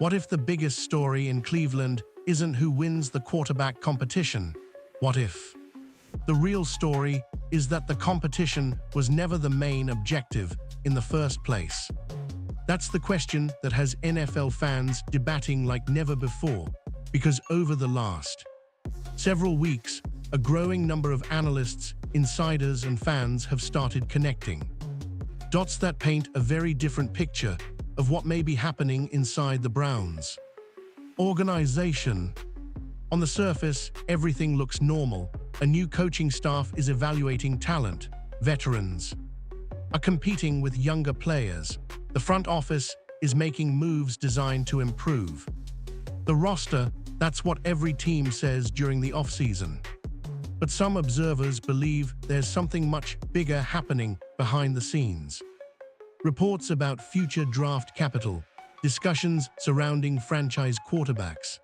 What if the biggest story in Cleveland isn't who wins the quarterback competition? What if the real story is that the competition was never the main objective in the first place? That's the question that has NFL fans debating like never before, because over the last several weeks, a growing number of analysts, insiders, and fans have started connecting dots that paint a very different picture of what may be happening inside the Browns organization. On the surface, everything looks normal. A new coaching staff is evaluating talent. Veterans are competing with younger players. The front office is making moves designed to improve the roster. That's what every team says during the offseason. But some observers believe there's something much bigger happening behind the scenes. Reports about future draft capital, discussions surrounding franchise quarterbacks,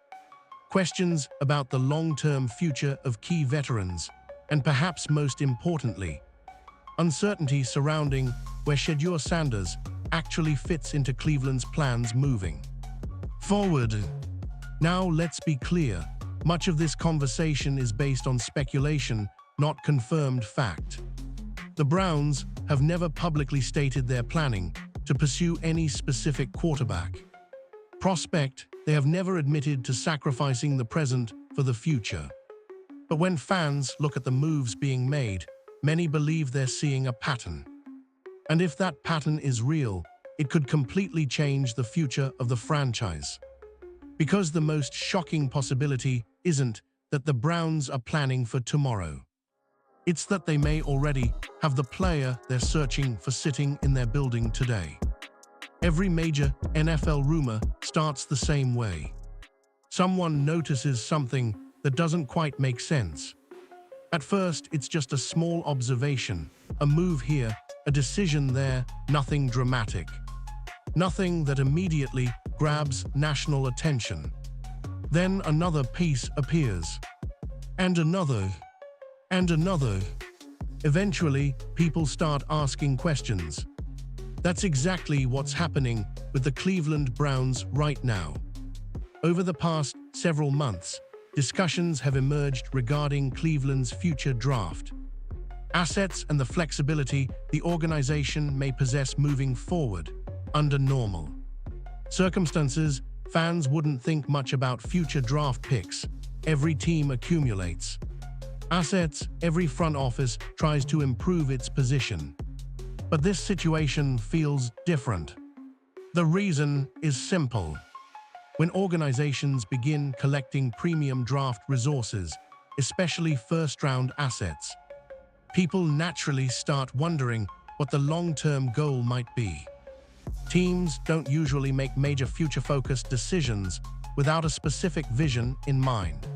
questions about the long-term future of key veterans, and perhaps most importantly, uncertainty surrounding where Shedeur Sanders actually fits into Cleveland's plans moving forward. Now, let's be clear. Much of this conversation is based on speculation, not confirmed fact. The Browns have never publicly stated their planning to pursue any specific quarterback prospect. They have never admitted to sacrificing the present for the future. But when fans look at the moves being made, many believe they're seeing a pattern. And if that pattern is real, it could completely change the future of the franchise. Because the most shocking possibility isn't that the Browns are planning for tomorrow. It's that they may already have the player they're searching for sitting in their building today. Every major NFL rumor starts the same way. Someone notices something that doesn't quite make sense. At first, it's just a small observation, a move here, a decision there, nothing dramatic. Nothing that immediately grabs national attention. Then another piece appears. And another. And another. Eventually, people start asking questions. That's exactly what's happening with the Cleveland Browns right now. Over the past several months, discussions have emerged regarding Cleveland's future draft assets and the flexibility the organization may possess moving forward. Under normal circumstances, fans wouldn't think much about future draft picks. Every team accumulates assets, every front office tries to improve its position. But this situation feels different. The reason is simple. When organizations begin collecting premium draft resources, especially first-round assets, people naturally start wondering what the long-term goal might be. Teams don't usually make major future-focused decisions without a specific vision in mind.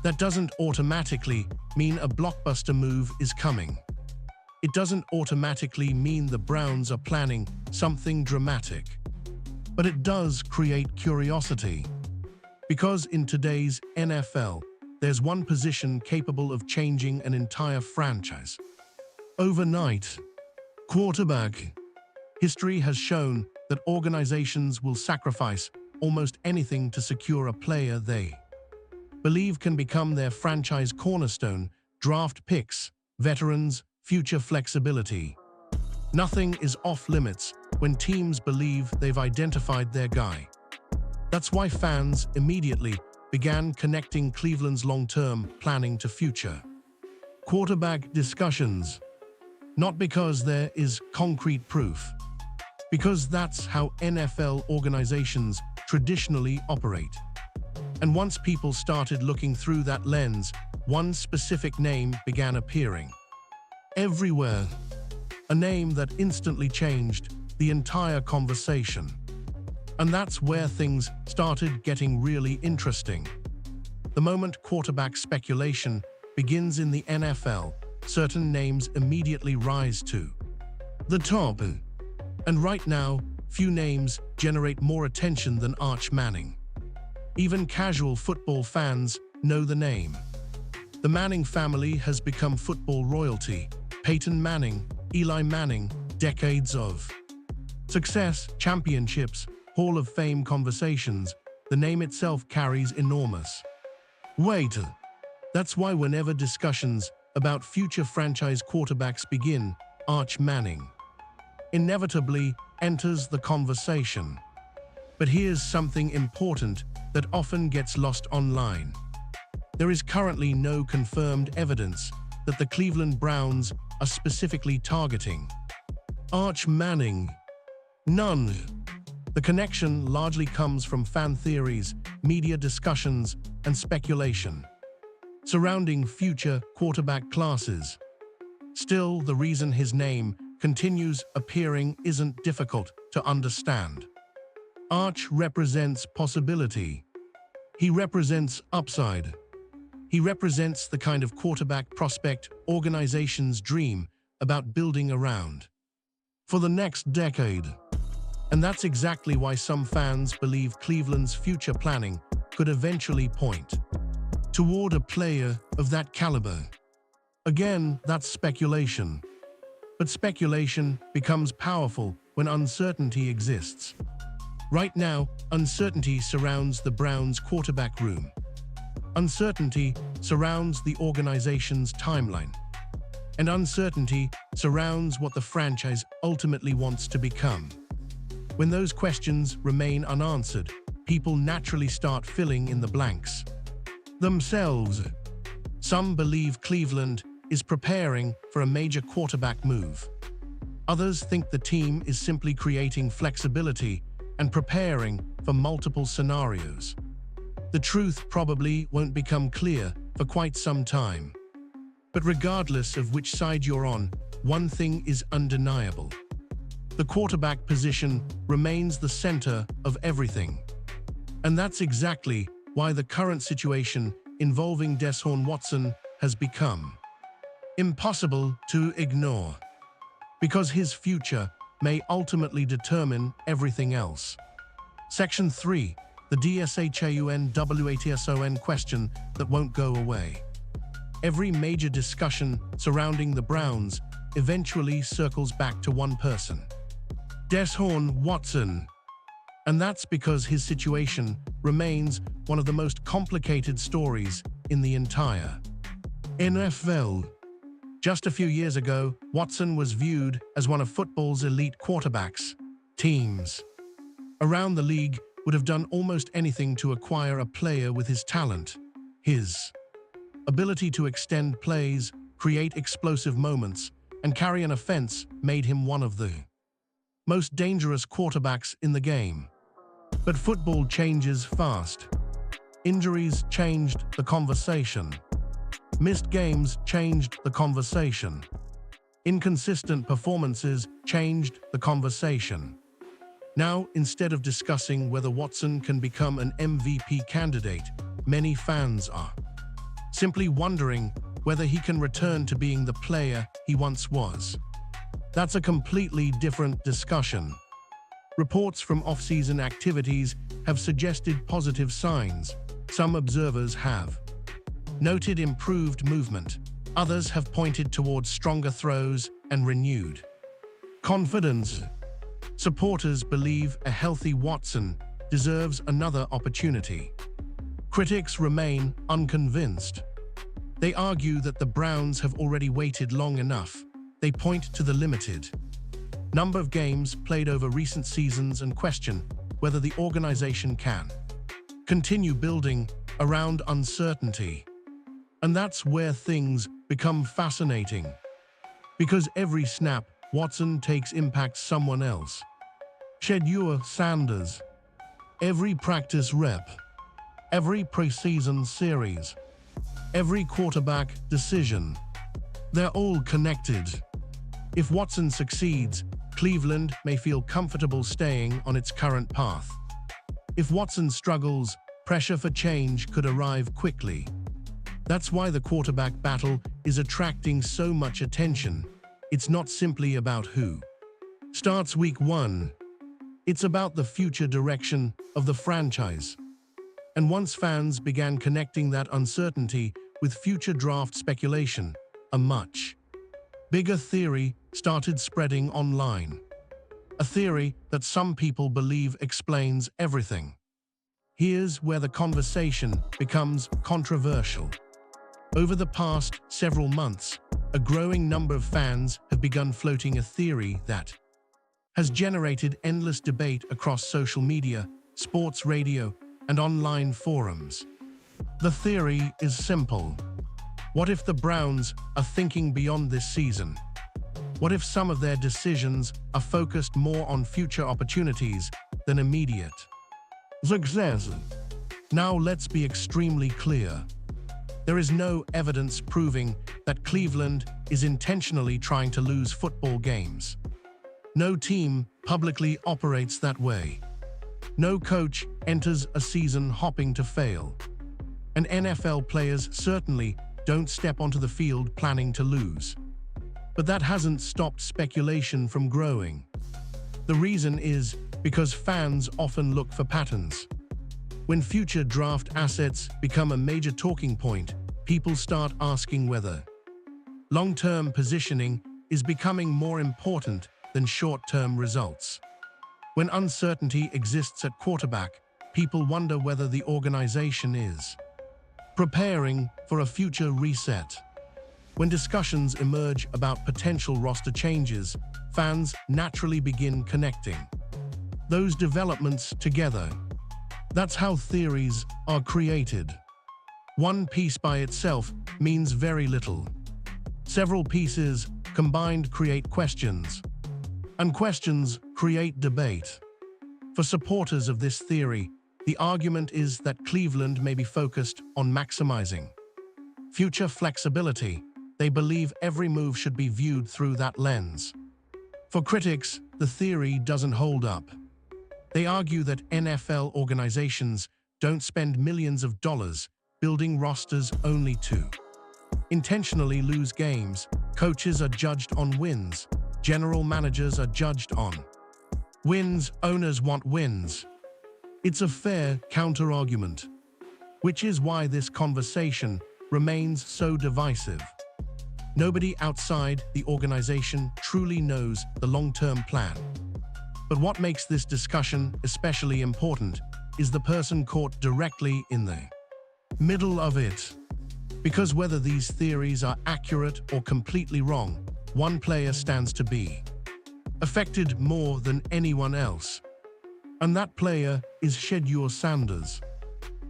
That doesn't automatically mean a blockbuster move is coming. It doesn't automatically mean the Browns are planning something dramatic. But it does create curiosity. Because in today's NFL, there's one position capable of changing an entire franchise overnight: quarterback. History has shown that organizations will sacrifice almost anything to secure a player they believe can become their franchise cornerstone. Draft picks, veterans, future flexibility. Nothing is off-limits when teams believe they've identified their guy. That's why fans immediately began connecting Cleveland's long-term planning to future quarterback discussions. Not because there is concrete proof, because that's how NFL organizations traditionally operate. And once people started looking through that lens, one specific name began appearing everywhere. A name that instantly changed the entire conversation. And that's where things started getting really interesting. The moment quarterback speculation begins in the NFL, certain names immediately rise to the top. And right now, few names generate more attention than Arch Manning. Even casual football fans know the name. The Manning family has become football royalty. Peyton Manning, Eli Manning, decades of success, championships, Hall of Fame conversations, the name itself carries enormous weight. That's why whenever discussions about future franchise quarterbacks begin, Arch Manning inevitably enters the conversation. But here's something important that often gets lost online. There is currently no confirmed evidence that the Cleveland Browns are specifically targeting Arch Manning. None. The connection largely comes from fan theories, media discussions, and speculation surrounding future quarterback classes. Still, the reason his name continues appearing isn't difficult to understand. Arch represents possibility. He represents upside. He represents the kind of quarterback prospect organizations dream about building around for the next decade. And that's exactly why some fans believe Cleveland's future planning could eventually point toward a player of that caliber. Again, that's speculation. But speculation becomes powerful when uncertainty exists. Right now, uncertainty surrounds the Browns' quarterback room. Uncertainty surrounds the organization's timeline. And uncertainty surrounds what the franchise ultimately wants to become. When those questions remain unanswered, people naturally start filling in the blanks themselves. Some believe Cleveland is preparing for a major quarterback move. Others think the team is simply creating flexibility and preparing for multiple scenarios. The truth probably won't become clear for quite some time. But regardless of which side you're on, one thing is undeniable. The quarterback position remains the center of everything. And that's exactly why the current situation involving Deshaun Watson has become impossible to ignore. Because his future may ultimately determine everything else. Section 3. The DSHAUNWATSON question that won't go away. Every major discussion surrounding the Browns eventually circles back to one person: Deshaun Watson. And that's because his situation remains one of the most complicated stories in the entire NFL. Just a few years ago, Watson was viewed as one of football's elite quarterbacks. Teams around the league would have done almost anything to acquire a player with his talent. His ability to extend plays, create explosive moments, and carry an offense made him one of the most dangerous quarterbacks in the game. But football changes fast. Injuries changed the conversation. Missed games changed the conversation. Inconsistent performances changed the conversation. Now, instead of discussing whether Watson can become an MVP candidate, many fans are simply wondering whether he can return to being the player he once was. That's a completely different discussion. Reports from off-season activities have suggested positive signs. Some observers have noted improved movement. Others have pointed towards stronger throws and renewed confidence. Supporters believe a healthy Watson deserves another opportunity. Critics remain unconvinced. They argue that the Browns have already waited long enough. They point to the limited number of games played over recent seasons and question whether the organization can continue building around uncertainty. And that's where things become fascinating. Because every snap Watson takes impacts someone else. Shedeur Sanders. Every practice rep. Every preseason series. Every quarterback decision. They're all connected. If Watson succeeds, Cleveland may feel comfortable staying on its current path. If Watson struggles, pressure for change could arrive quickly. That's why the quarterback battle is attracting so much attention. It's not simply about who starts week 1. It's about the future direction of the franchise. And once fans began connecting that uncertainty with future draft speculation, a much bigger theory started spreading online. a theory that some people believe explains everything. Here's where the conversation becomes controversial. Over the past several months, a growing number of fans have begun floating a theory that has generated endless debate across social media, sports radio, and online forums. The theory is simple. What if the Browns are thinking beyond this season? What if some of their decisions are focused more on future opportunities than immediate success? Now let's be extremely clear. There is no evidence proving that Cleveland is intentionally trying to lose football games. No team publicly operates that way. No coach enters a season hoping to fail. And NFL players certainly don't step onto the field planning to lose. But that hasn't stopped speculation from growing. The reason is because fans often look for patterns. When future draft assets become a major talking point, people start asking whether long-term positioning is becoming more important than short-term results. When uncertainty exists at quarterback, people wonder whether the organization is preparing for a future reset. When discussions emerge about potential roster changes, fans naturally begin connecting those developments together. That's how theories are created. One piece by itself means very little. Several pieces combined create questions, and questions create debate. For supporters of this theory, the argument is that Cleveland may be focused on maximizing future flexibility. They believe every move should be viewed through that lens. For critics, the theory doesn't hold up. They argue that NFL organizations don't spend millions of dollars building rosters only to intentionally lose games. Coaches are judged on wins. General managers are judged on wins. Owners want wins. It's a fair counter-argument, which is why this conversation remains so divisive. Nobody outside the organization truly knows the long-term plan. But what makes this discussion especially important is the person caught directly in the middle of it. Because whether these theories are accurate or completely wrong, one player stands to be affected more than anyone else. And that player is Shedeur Sanders.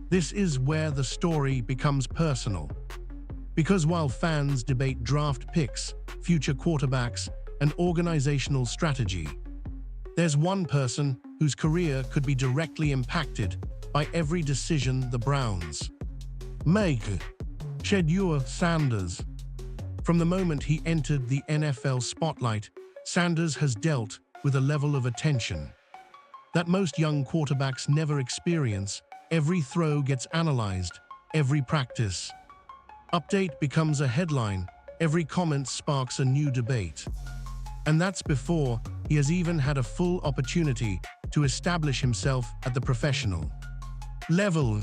This is where the story becomes personal. Because while fans debate draft picks, future quarterbacks, and organizational strategy, there's one person whose career could be directly impacted by every decision the Browns make. Shedeur Sanders. From the moment he entered the NFL spotlight, Sanders has dealt with a level of attention that most young quarterbacks never experience. Every throw gets analyzed, every practice update becomes a headline, every comment sparks a new debate. And that's before he has even had a full opportunity to establish himself at the professional level.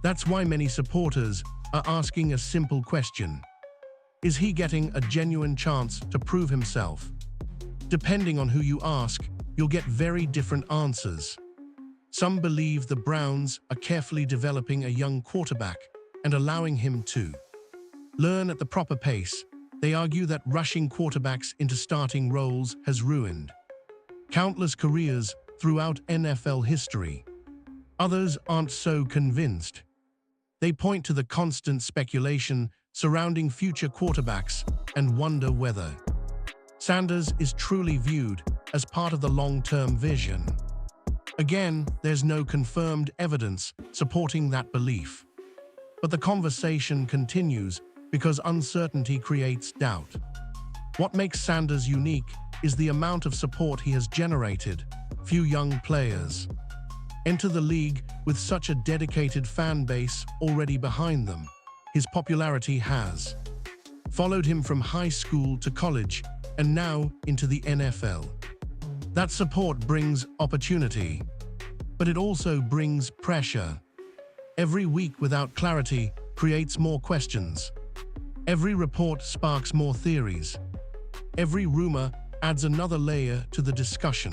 That's why many supporters are asking a simple question. Is he getting a genuine chance to prove himself? Depending on who you ask, you'll get very different answers. Some believe the Browns are carefully developing a young quarterback and allowing him to learn at the proper pace. They argue that rushing quarterbacks into starting roles has ruined countless careers throughout NFL history. Others aren't so convinced. They point to the constant speculation surrounding future quarterbacks and wonder whether Sanders is truly viewed as part of the long-term vision. Again, there's no confirmed evidence supporting that belief. But the conversation continues because uncertainty creates doubt. What makes Sanders unique is the amount of support he has generated. Few young players enter the league with such a dedicated fan base already behind them. His popularity has followed him from high school to college and now into the NFL. That support brings opportunity, but it also brings pressure. Every week without clarity creates more questions. Every report sparks more theories. Every rumor adds another layer to the discussion.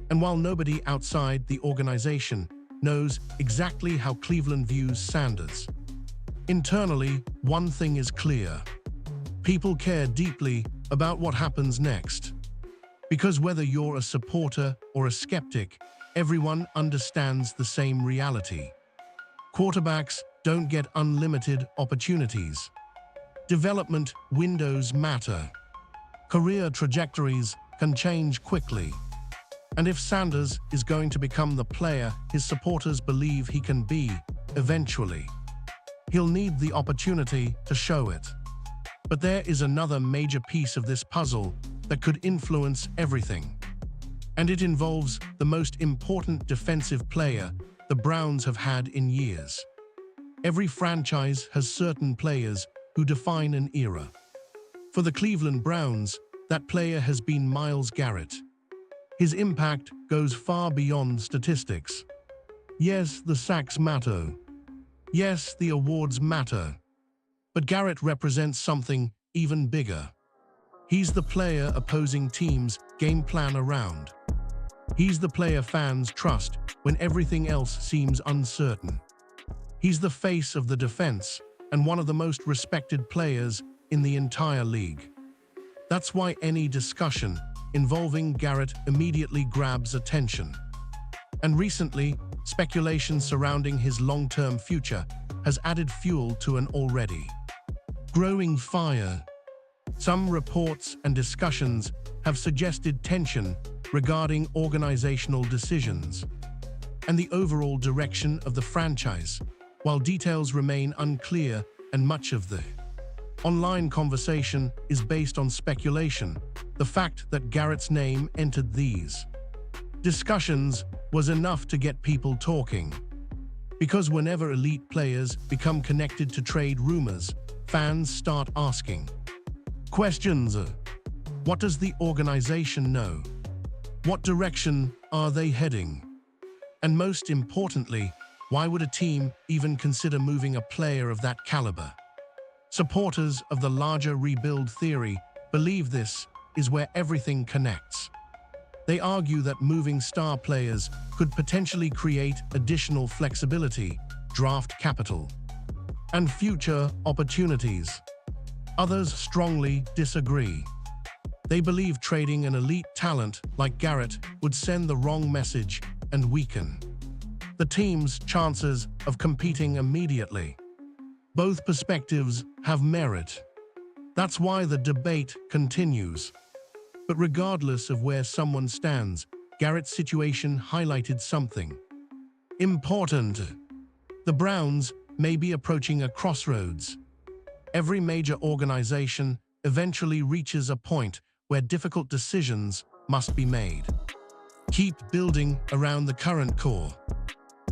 And while nobody outside the organization knows exactly how Cleveland views Sanders, internally, one thing is clear. People care deeply about what happens next. Because whether you're a supporter or a skeptic, everyone understands the same reality. Quarterbacks don't get unlimited opportunities. Development windows matter. Career trajectories can change quickly. And if Sanders is going to become the player his supporters believe he can be, eventually, he'll need the opportunity to show it. But there is another major piece of this puzzle that could influence everything. And it involves the most important defensive player the Browns have had in years. Every franchise has certain players who define an era. For the Cleveland Browns, that player has been Myles Garrett. His impact goes far beyond statistics. Yes, the sacks matter. Yes, the awards matter. But Garrett represents something even bigger. He's the player opposing teams game plan around. He's the player fans trust when everything else seems uncertain. He's the face of the defense and one of the most respected players in the entire league. That's why any discussion involving Garrett immediately grabs attention. And recently, speculation surrounding his long-term future has added fuel to an already growing fire. Some reports and discussions have suggested tension regarding organizational decisions and the overall direction of the franchise, while details remain unclear and much of the online conversation is based on speculation. The fact that Garrett's name entered these discussions was enough to get people talking. Because whenever elite players become connected to trade rumors, fans start asking questions. What does the organization know? What direction are they heading? And most importantly, why would a team even consider moving a player of that caliber? Supporters of the larger rebuild theory believe this is where everything connects. They argue that moving star players could potentially create additional flexibility, draft capital, and future opportunities. Others strongly disagree. They believe trading an elite talent like Garrett would send the wrong message and weaken the team's chances of competing immediately. Both perspectives have merit. That's why the debate continues. But regardless of where someone stands, Garrett's situation highlighted something important. The Browns may be approaching a crossroads. Every major organization eventually reaches a point where difficult decisions must be made. Keep building around the current core,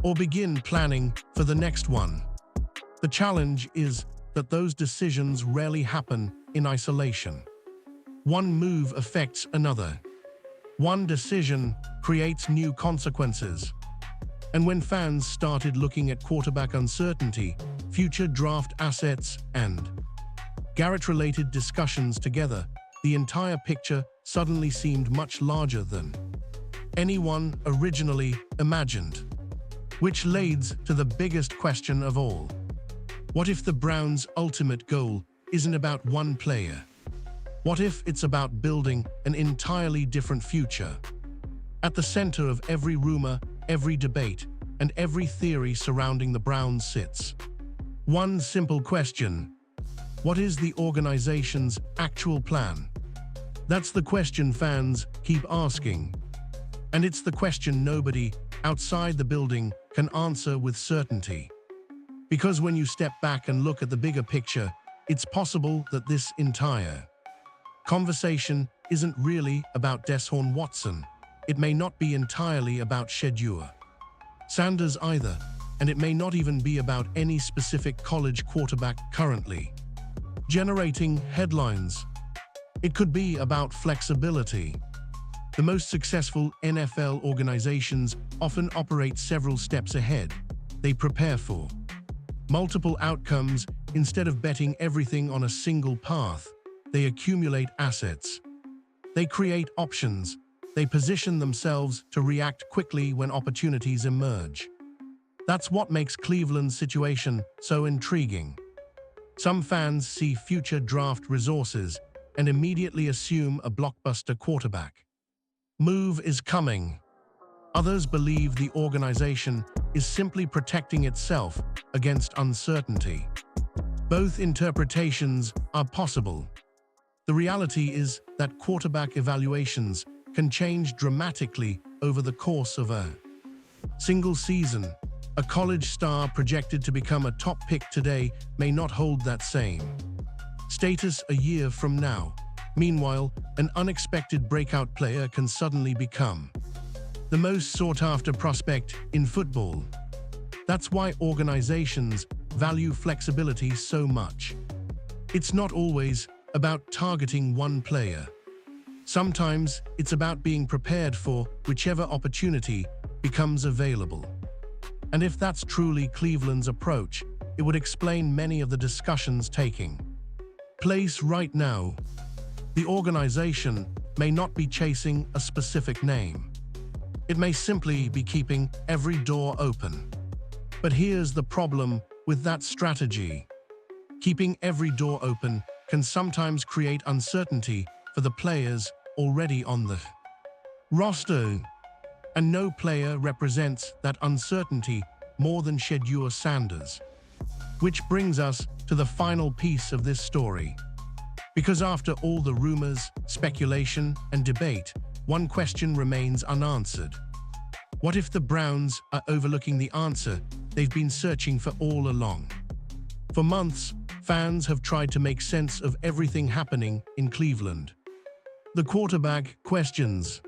or begin planning for the next one. The challenge is that those decisions rarely happen in isolation. One move affects another. One decision creates new consequences. And when fans started looking at quarterback uncertainty, future draft assets, and Garrett-related discussions together, the entire picture suddenly seemed much larger than anyone originally imagined. Which leads to the biggest question of all. What if the Browns' ultimate goal isn't about one player? What if it's about building an entirely different future? At the center of every rumor, every debate, and every theory surrounding the Browns sits one simple question: what is the organization's actual plan? That's the question fans keep asking. And it's the question nobody outside the building can answer with certainty. Because when you step back and look at the bigger picture, it's possible that this entire conversation isn't really about Deshaun Watson. It may not be entirely about Shedeur Sanders either, and it may not even be about any specific college quarterback currently generating headlines. It could be about flexibility. The most successful NFL organizations often operate several steps ahead. They prepare for multiple outcomes instead of betting everything on a single path. They accumulate assets, They create options. They position themselves to react quickly when opportunities emerge. That's what makes Cleveland's situation so intriguing. Some fans see future draft resources and immediately assume a blockbuster quarterback move is coming. Others believe the organization is simply protecting itself against uncertainty. Both interpretations are possible. The reality is that quarterback evaluations can change dramatically over the course of a single season. A college star projected to become a top pick today may not hold that same status a year from now. Meanwhile, an unexpected breakout player can suddenly become the most sought-after prospect in football. That's why organizations value flexibility so much. It's not always about targeting one player. Sometimes it's about being prepared for whichever opportunity becomes available. And if that's truly Cleveland's approach, it would explain many of the discussions taking place right now. The organization may not be chasing a specific name. It may simply be keeping every door open. But here's the problem with that strategy. Keeping every door open can sometimes create uncertainty for the players already on the roster. And no player represents that uncertainty more than Shedeur Sanders. Which brings us to the final piece of this story. Because after all the rumors, speculation, and debate, one question remains unanswered. What if the Browns are overlooking the answer they've been searching for all along? For months, fans have tried to make sense of everything happening in Cleveland. The quarterback questions,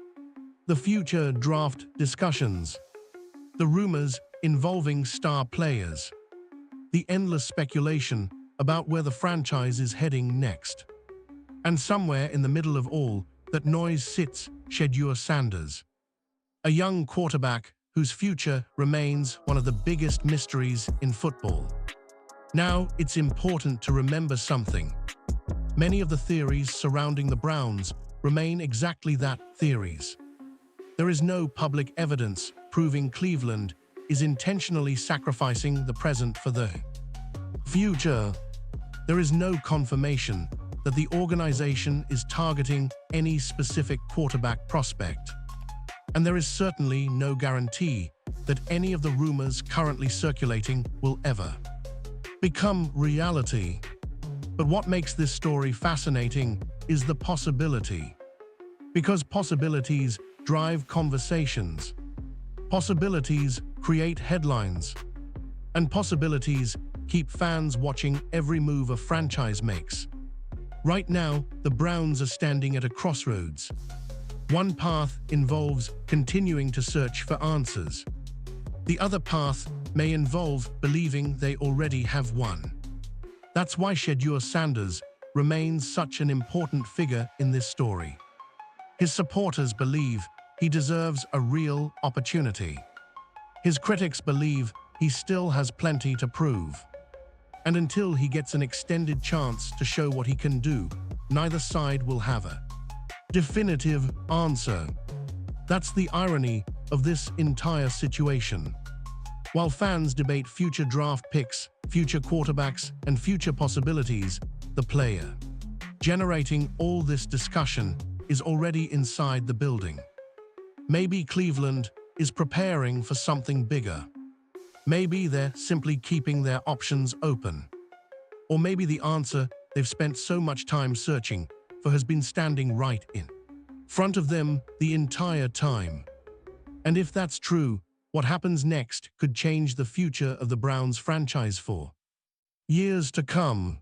the future draft discussions, the rumors involving star players, the endless speculation about where the franchise is heading next. And somewhere in the middle of all that noise sits Shedeur Sanders, a young quarterback whose future remains one of the biggest mysteries in football. Now, it's important to remember something. Many of the theories surrounding the Browns remain exactly that, theories. There is no public evidence proving Cleveland is intentionally sacrificing the present for the future. There is no confirmation that the organization is targeting any specific quarterback prospect. And there is certainly no guarantee that any of the rumors currently circulating will ever become reality. But what makes this story fascinating is the possibility. Because possibilities drive conversations. Possibilities create headlines. And possibilities keep fans watching every move a franchise makes. Right now, the Browns are standing at a crossroads. One path involves continuing to search for answers. The other path may involve believing they already have one. That's why Shedeur Sanders remains such an important figure in this story. His supporters believe he deserves a real opportunity. His critics believe he still has plenty to prove. And until he gets an extended chance to show what he can do, neither side will have a definitive answer. That's the irony of this entire situation. While fans debate future draft picks, future quarterbacks, and future possibilities, the player generating all this discussion is already inside the building. Maybe Cleveland is preparing for something bigger. Maybe they're simply keeping their options open. Or maybe the answer they've spent so much time searching for has been standing right in front of them the entire time. And if that's true, what happens next could change the future of the Browns franchise for years to come.